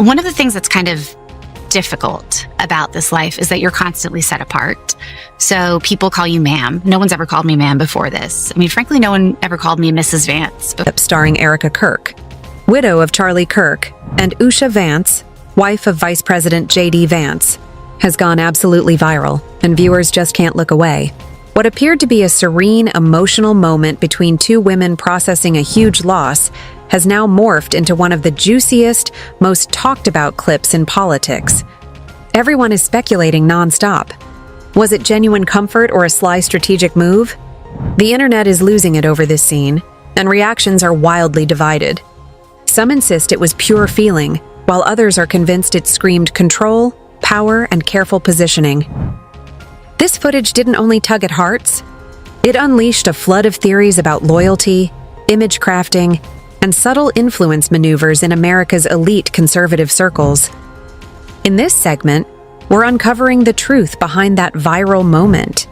One of the things that's kind of difficult about this life is that you're constantly set apart. So people call you ma'am. No one's ever called me ma'am before this. I mean, frankly, no one ever called me Mrs. Vance. Starring Erika Kirk, widow of Charlie Kirk, and Usha Vance, wife of Vice President J.D. Vance, has gone absolutely viral, and viewers just can't look away. What appeared to be a serene, emotional moment between two women processing a huge loss has now morphed into one of the juiciest, most talked about clips in politics. Everyone is speculating nonstop. Was it genuine comfort or a sly strategic move? The internet is losing it over this scene, and reactions are wildly divided. Some insist it was pure feeling, while others are convinced it screamed control, power, and careful positioning. This footage didn't only tug at hearts, it unleashed a flood of theories about loyalty, image crafting, and subtle influence maneuvers in America's elite conservative circles. In this segment, we're uncovering the truth behind that viral moment,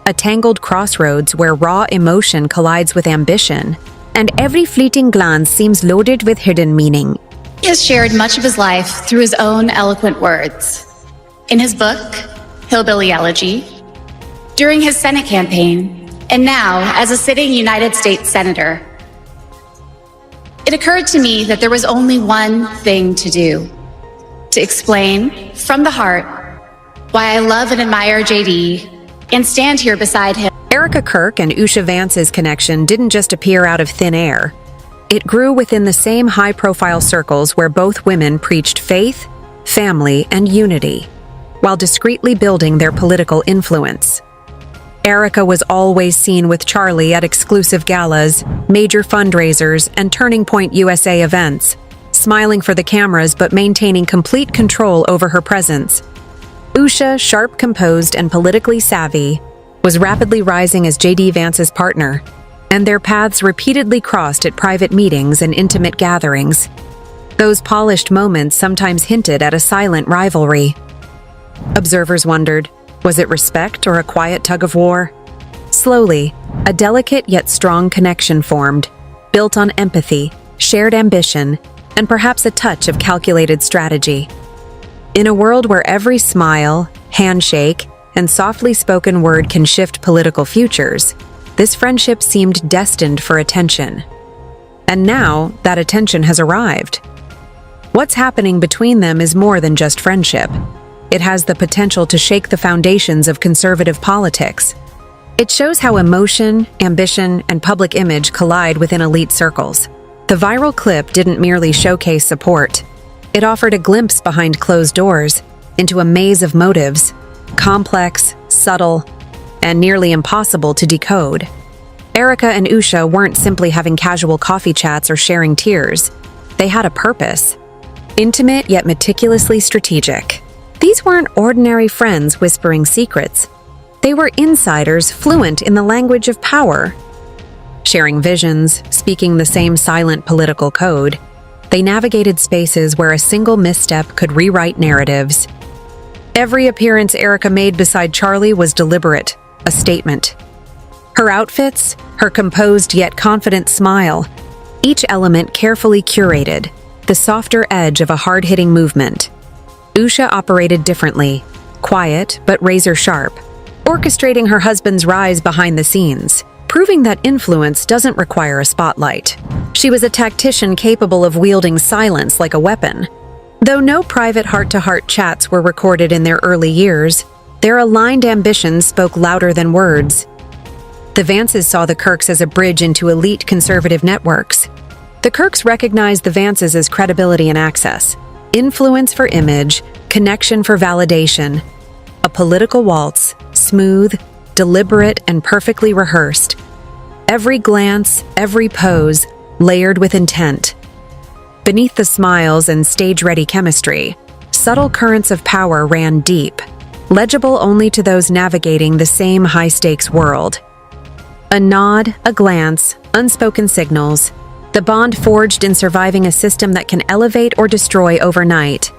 a tangled crossroads where raw emotion collides with ambition, and every fleeting glance seems loaded with hidden meaning. He has shared much of his life through his own eloquent words. In his book, Hillbilly Elegy, during his Senate campaign, and now as a sitting United States Senator. It occurred to me that there was only one thing to do: to explain from the heart why I love and admire JD and stand here beside him. Erika Kirk and Usha Vance's connection didn't just appear out of thin air. It grew within the same high-profile circles where both women preached faith, family, and unity, while discreetly building their political influence. Erika was always seen with Charlie at exclusive galas, major fundraisers, and Turning Point USA events, smiling for the cameras but maintaining complete control over her presence. Usha, sharp, composed, and politically savvy, was rapidly rising as J.D. Vance's partner, and their paths repeatedly crossed at private meetings and intimate gatherings. Those polished moments sometimes hinted at a silent rivalry. Observers wondered, was it respect or a quiet tug-of-war? Slowly, a delicate yet strong connection formed, built on empathy, shared ambition, and perhaps a touch of calculated strategy. In a world where every smile, handshake, and softly spoken word can shift political futures, this friendship seemed destined for attention. And now, that attention has arrived. What's happening between them is more than just friendship. It has the potential to shake the foundations of conservative politics. It shows how emotion, ambition, and public image collide within elite circles. The viral clip didn't merely showcase support. It offered a glimpse behind closed doors into a maze of motives, complex, subtle, and nearly impossible to decode. Erika and Usha weren't simply having casual coffee chats or sharing tears. They had a purpose, intimate yet meticulously strategic. These weren't ordinary friends whispering secrets. They were insiders fluent in the language of power. Sharing visions, speaking the same silent political code, they navigated spaces where a single misstep could rewrite narratives. Every appearance Erika made beside Charlie was deliberate, a statement. Her outfits, her composed yet confident smile, each element carefully curated, the softer edge of a hard-hitting movement. Usha operated differently, quiet but razor-sharp, orchestrating her husband's rise behind the scenes, proving that influence doesn't require a spotlight. She was a tactician capable of wielding silence like a weapon. Though no private heart-to-heart chats were recorded in their early years, their aligned ambitions spoke louder than words. The Vances saw the Kirks as a bridge into elite conservative networks. The Kirks recognized the Vances as credibility and access, influence for image, connection for validation. A political waltz, smooth, deliberate, and perfectly rehearsed. Every glance, every pose, layered with intent. Beneath the smiles and stage-ready chemistry, subtle currents of power ran deep, legible only to those navigating the same high-stakes world. A nod, a glance, unspoken signals, the bond forged in surviving a system that can elevate or destroy overnight.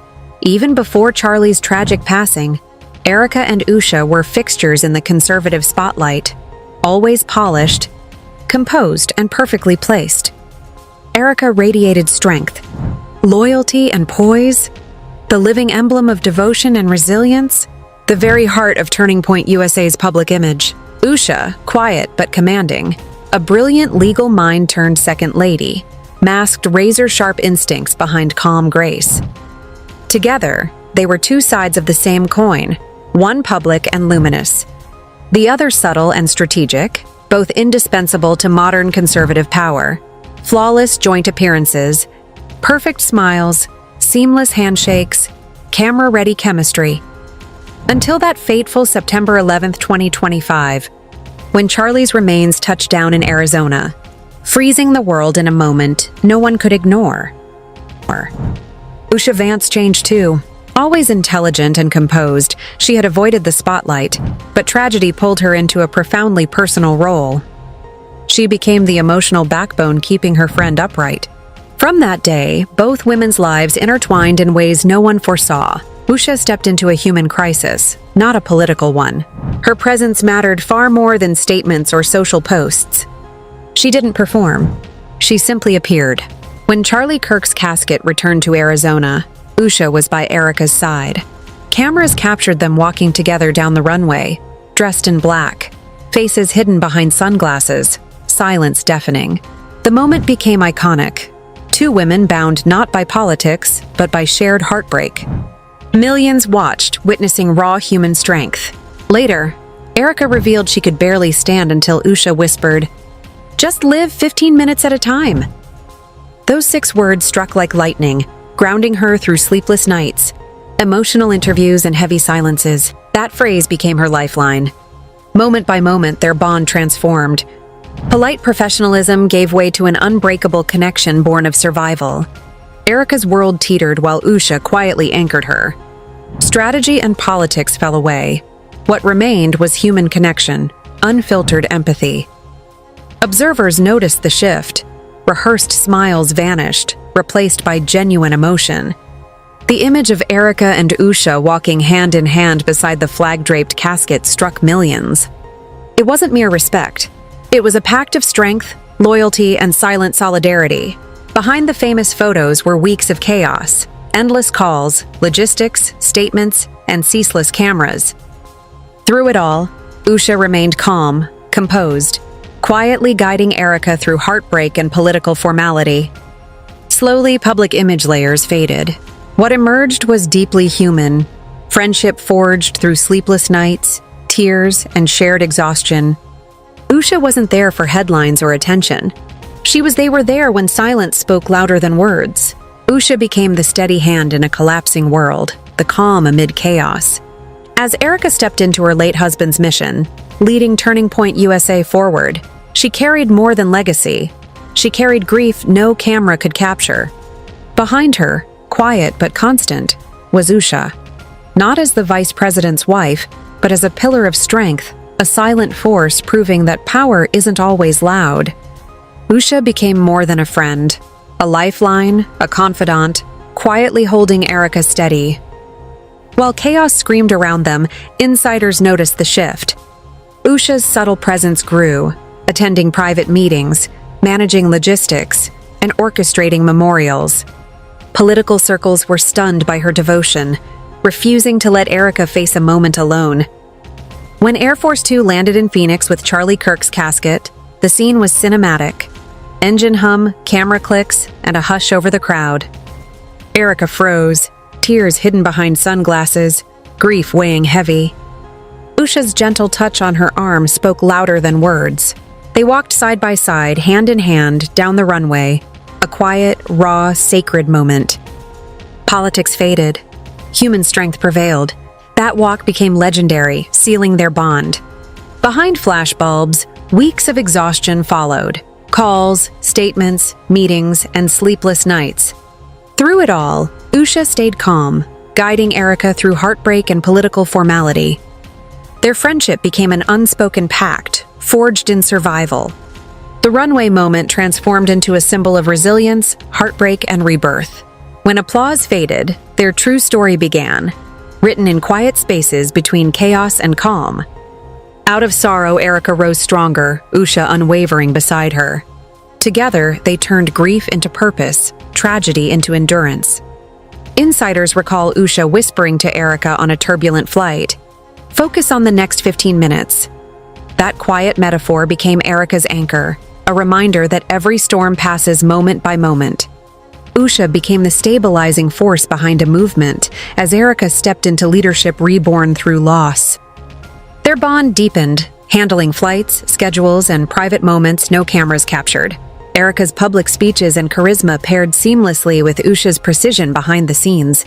Even before Charlie's tragic passing, Erika and Usha were fixtures in the conservative spotlight, always polished, composed, and perfectly placed. Erika radiated strength, loyalty and poise, the living emblem of devotion and resilience, the very heart of Turning Point USA's public image. Usha, quiet but commanding, a brilliant legal mind turned second lady, masked razor-sharp instincts behind calm grace. Together, they were two sides of the same coin, one public and luminous, the other subtle and strategic, both indispensable to modern conservative power. Flawless joint appearances, perfect smiles, seamless handshakes, camera-ready chemistry. Until that fateful September 11th, 2025, when Charlie's remains touched down in Arizona, freezing the world in a moment no one could ignore. Usha Vance changed too. Always intelligent and composed, she had avoided the spotlight, but tragedy pulled her into a profoundly personal role. She became the emotional backbone keeping her friend upright. From that day, both women's lives intertwined in ways no one foresaw. Usha stepped into a human crisis, not a political one. Her presence mattered far more than statements or social posts. She didn't perform. She simply appeared. When Charlie Kirk's casket returned to Arizona, Usha was by Erika's side. Cameras captured them walking together down the runway, dressed in black, faces hidden behind sunglasses, silence deafening. The moment became iconic. Two women bound not by politics, but by shared heartbreak. Millions watched, witnessing raw human strength. Later, Erika revealed she could barely stand until Usha whispered, "Just live 15 minutes at a time." Those 6 words struck like lightning, grounding her through sleepless nights, emotional interviews, and heavy silences. That phrase became her lifeline. Moment by moment, their bond transformed. Polite professionalism gave way to an unbreakable connection born of survival. Erika's world teetered while Usha quietly anchored her. Strategy and politics fell away. What remained was human connection, unfiltered empathy. Observers noticed the shift. Rehearsed smiles vanished, replaced by genuine emotion. The image of Erika and Usha walking hand in hand beside the flag-draped casket struck millions. It wasn't mere respect. It was a pact of strength, loyalty, and silent solidarity. Behind the famous photos were weeks of chaos, endless calls, logistics, statements, and ceaseless cameras. Through it all, Usha remained calm, composed, quietly guiding Erika through heartbreak and political formality. Slowly, public image layers faded. What emerged was deeply human. Friendship forged through sleepless nights, tears, and shared exhaustion. Usha wasn't there for headlines or attention. They were there when silence spoke louder than words. Usha became the steady hand in a collapsing world, the calm amid chaos. As Erika stepped into her late husband's mission, leading Turning Point USA forward, she carried more than legacy. She carried grief no camera could capture. Behind her, quiet but constant, was Usha. Not as the vice president's wife, but as a pillar of strength, a silent force proving that power isn't always loud. Usha became more than a friend, a lifeline, a confidant, quietly holding Erika steady. While chaos screamed around them, insiders noticed the shift. Usha's subtle presence grew, attending private meetings, managing logistics, and orchestrating memorials. Political circles were stunned by her devotion, refusing to let Erika face a moment alone. When Air Force Two landed in Phoenix with Charlie Kirk's casket, the scene was cinematic. Engine hum, camera clicks, and a hush over the crowd. Erika froze, tears hidden behind sunglasses, grief weighing heavy. Usha's gentle touch on her arm spoke louder than words. They walked side by side, hand in hand, down the runway, a quiet, raw, sacred moment. Politics faded. Human strength prevailed. That walk became legendary, sealing their bond. Behind flashbulbs, weeks of exhaustion followed. Calls, statements, meetings, and sleepless nights. Through it all, Usha stayed calm, guiding Erika through heartbreak and political formality. Their friendship became an unspoken pact, forged in survival. The runway moment transformed into a symbol of resilience, heartbreak, and rebirth. When applause faded, their true story began, written in quiet spaces between chaos and calm. Out of sorrow, Erika rose stronger, Usha unwavering beside her. Together, they turned grief into purpose, tragedy into endurance. Insiders recall Usha whispering to Erika on a turbulent flight, "Focus on the next 15 minutes." That quiet metaphor became Erika's anchor, a reminder that every storm passes moment by moment. Usha became the stabilizing force behind a movement as Erika stepped into leadership reborn through loss. Their bond deepened, handling flights, schedules, and private moments no cameras captured. Erika's public speeches and charisma paired seamlessly with Usha's precision behind the scenes.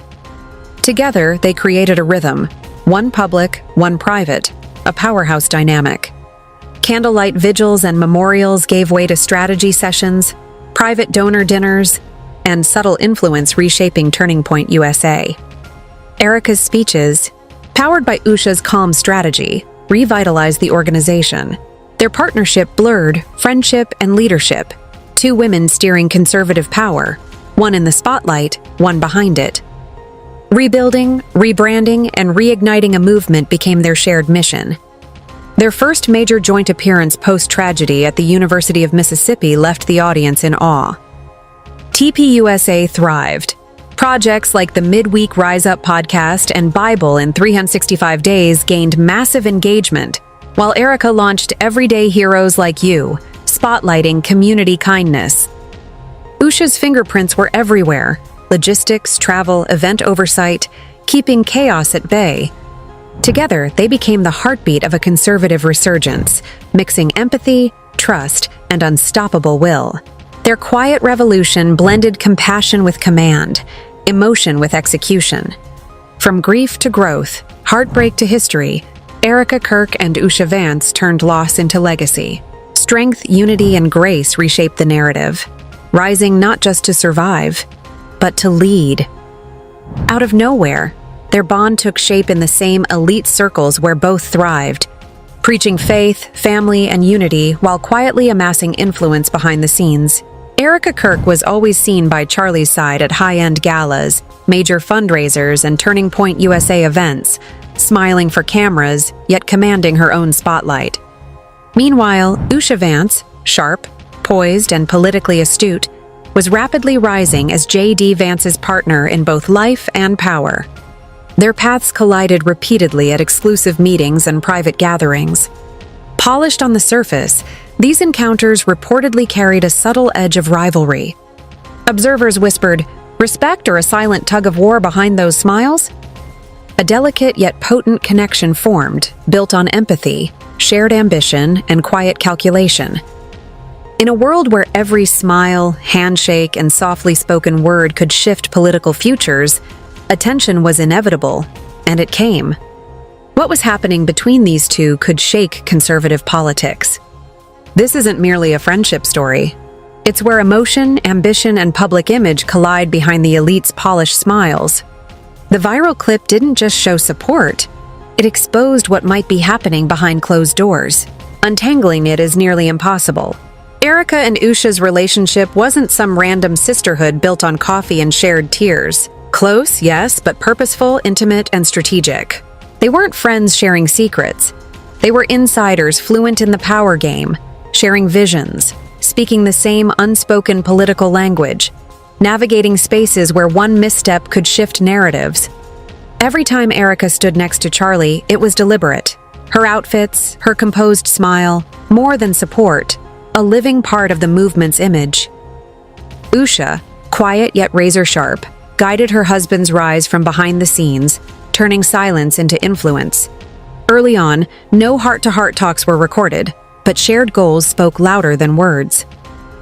Together, they created a rhythm, one public, one private, a powerhouse dynamic. Candlelight vigils and memorials gave way to strategy sessions, private donor dinners, and subtle influence reshaping Turning Point USA. Erika's speeches, powered by Usha's calm strategy, revitalized the organization. Their partnership blurred friendship and leadership, two women steering conservative power, one in the spotlight, one behind it. Rebuilding, rebranding, and reigniting a movement became their shared mission. Their first major joint appearance post-tragedy at the University of Mississippi left the audience in awe. TPUSA thrived. Projects like the Midweek Rise Up podcast and Bible in 365 Days gained massive engagement, while Erika launched Everyday Heroes Like You, spotlighting community kindness. Usha's fingerprints were everywhere: logistics, travel, event oversight, keeping chaos at bay. Together, they became the heartbeat of a conservative resurgence, mixing empathy, trust, and unstoppable will. Their quiet revolution blended compassion with command, emotion with execution. From grief to growth, heartbreak to history, Erika Kirk and Usha Vance turned loss into legacy. Strength, unity, and grace reshaped the narrative, rising not just to survive, but to lead. Out of nowhere, their bond took shape in the same elite circles where both thrived, preaching faith, family, and unity while quietly amassing influence behind the scenes. Erika Kirk was always seen by Charlie's side at high-end galas, major fundraisers, and Turning Point USA events, smiling for cameras, yet commanding her own spotlight. Meanwhile, Usha Vance, sharp, poised, and politically astute, was rapidly rising as J.D. Vance's partner in both life and power. Their paths collided repeatedly at exclusive meetings and private gatherings. Polished on the surface, these encounters reportedly carried a subtle edge of rivalry. Observers whispered, "Respect or a silent tug-of-war behind those smiles?" A delicate yet potent connection formed, built on empathy, shared ambition, and quiet calculation. In a world where every smile, handshake, and softly spoken word could shift political futures, attention was inevitable, and it came. What was happening between these two could shake conservative politics. This isn't merely a friendship story. It's where emotion, ambition, and public image collide behind the elite's polished smiles. The viral clip didn't just show support, it exposed what might be happening behind closed doors. Untangling it is nearly impossible. Erika and Usha's relationship wasn't some random sisterhood built on coffee and shared tears. Close, yes, but purposeful, intimate, and strategic. They weren't friends sharing secrets. They were insiders fluent in the power game, sharing visions, speaking the same unspoken political language, navigating spaces where one misstep could shift narratives. Every time Erika stood next to Charlie, it was deliberate. Her outfits, her composed smile, more than support, a living part of the movement's image. Usha, quiet yet razor-sharp, guided her husband's rise from behind the scenes, turning silence into influence. Early on, no heart-to-heart talks were recorded, but shared goals spoke louder than words.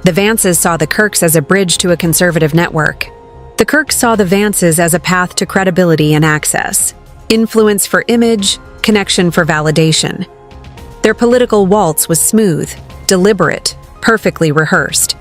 The Vances saw the Kirks as a bridge to a conservative network. The Kirks saw the Vances as a path to credibility and access, influence for image, connection for validation. Their political waltz was smooth, deliberate, perfectly rehearsed.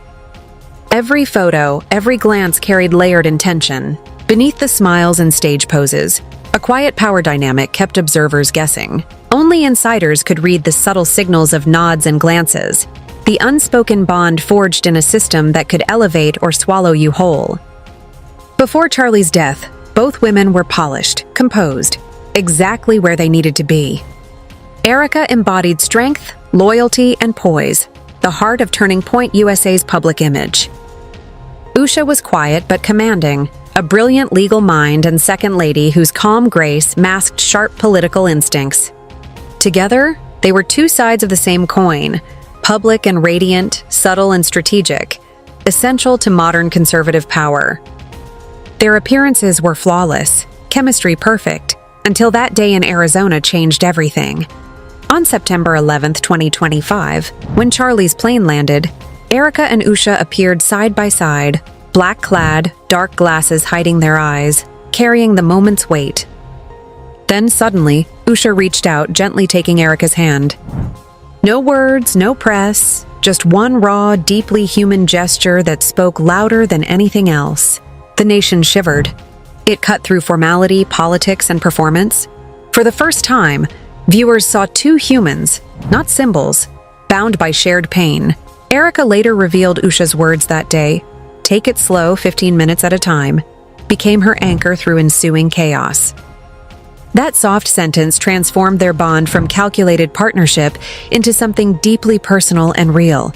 Every photo, every glance carried layered intention. Beneath the smiles and stage poses, a quiet power dynamic kept observers guessing. Only insiders could read the subtle signals of nods and glances, the unspoken bond forged in a system that could elevate or swallow you whole. Before Charlie's death, both women were polished, composed, exactly where they needed to be. Erika embodied strength, loyalty, and poise, the heart of Turning Point USA's public image. Usha was quiet but commanding, a brilliant legal mind and second lady whose calm grace masked sharp political instincts. Together, they were two sides of the same coin, public and radiant, subtle and strategic, essential to modern conservative power. Their appearances were flawless, chemistry perfect, until that day in Arizona changed everything. On September 11, 2025, when Charlie's plane landed, Erika and Usha appeared side by side, black-clad, dark glasses hiding their eyes, carrying the moment's weight. Then suddenly, Usha reached out, gently taking Erika's hand. No words, no press, just one raw, deeply human gesture that spoke louder than anything else. The nation shivered. It cut through formality, politics, and performance. For the first time, viewers saw two humans, not symbols, bound by shared pain. Erika later revealed Usha's words that day, "Take it slow, 15 minutes at a time," became her anchor through ensuing chaos. That soft sentence transformed their bond from calculated partnership into something deeply personal and real.